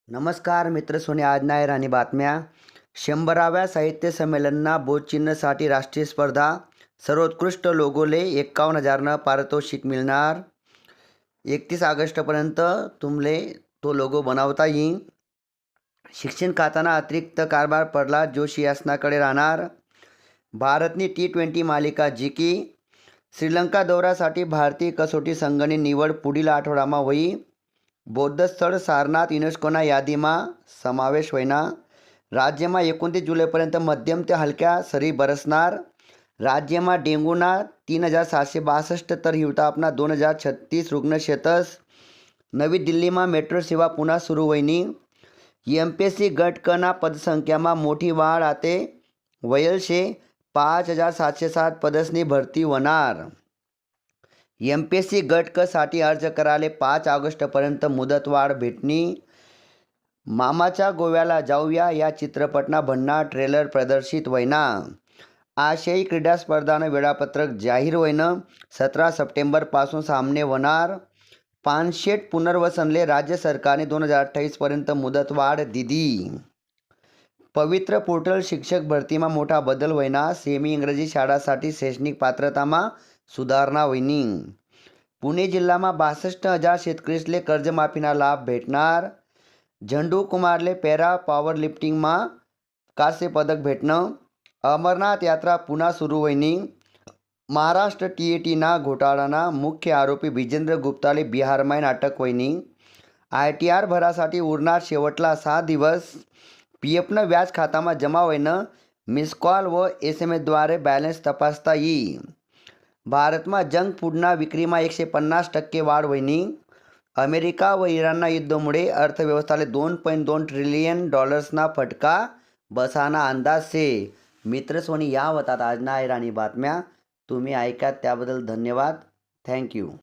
नमस्कार मित्र सोने आज नाही राणी बातम्या 100व्या साहित्य संमेलनना बोधचिन्हसाठी राष्ट्रीय स्पर्धा सर्वोत्कृष्ट लोगोले 51,000 पारितोषिक मिळणार। 31 ऑगस्टपर्यंत तुमले तो लोगो बनवता येईल। शिक्षण खाताना अतिरिक्त कारभार प्रल्हाद जोशी यासनाकडे राहणार। भारतनी T20 मालिका जिंकी। श्रीलंका दौऱ्यासाठी भारतीय कसोटी संघनी निवड पुढील आठवडामा होई। बौद्ध स्थळ सारनाथ युनेस्कोना यादीમાં समावेश होईना। राज्यમાં 29 जुलैपर्यंत मध्यम ते हलक्या सरी बरसणार। राज्यમાં डेंगूना 3,762 तर हिवतापना 2,036 रुग्ण शेतस। नवी दिल्लीમાં मेट्रो सेवा पुन्हा सुरू होईनी। MPSC गट क ना पदसंख्याમાં मोठी वाढ आते वयल शे। 5,707 पदसनी भरती होणार। MPSC गट क साठी अर्ज कराले 5 ऑगस्टपर्यंत मुदतवाढ भेटणी। मामाच्या गोव्याला जाऊया या चित्रपटना भन्नाट ट्रेलर प्रदर्शित होईना। आशियाई क्रीडा स्पर्धानं वेळापत्रक जाहीर होईनं। 17 सप्टेंबरपासून सामने होणार। पानशेट पुनर्वसनले राज्य सरकारने 2028 पर्यंत मुदतवाढ दिली। पवित्र पोर्टल शिक्षक भरतीમાં मोठा बदल होईना। सेमी इंग्रजी शाळासाठी शैक्षणिक पात्रताમાં सुधारणा होईनी। पुणे जिल्हाમાં 62,000 शेतकरीसले कर्जमाफीना लाभ भेटणार। झंडू कुमारले पॅरा पॉवर लिफ्टिंगમાં कांस्य पदक भेटणं। अमरनाथ यात्रा पुन्हा सुरू होईनी। महाराष्ट्र TAT ना घोटाळाना मुख्य आरोपी विजेंद्र गुप्ताले बिहारमध्ये अटक होईनी। ITR भरासाठी उरणार शेवटला 6 दिवस। PFनं व्याज खाताમાં जमा होईनं। मिस कॉल व SMS द्वारे बॅलन्स तपासता येईल। भारतમાં जंक फूडना विक्रीમાં 150% वाढ होईनी। अमेरिका व इराणना युद्धमुळे अर्थव्यवस्थाले $2.2 ट्रिलियन ना फटका बसाना अंदाज से। मित्र सोनी या होतात आज नाही राणी बातम्या। तुम्ही ऐका त्याबद्दल धन्यवाद। थँक्यू।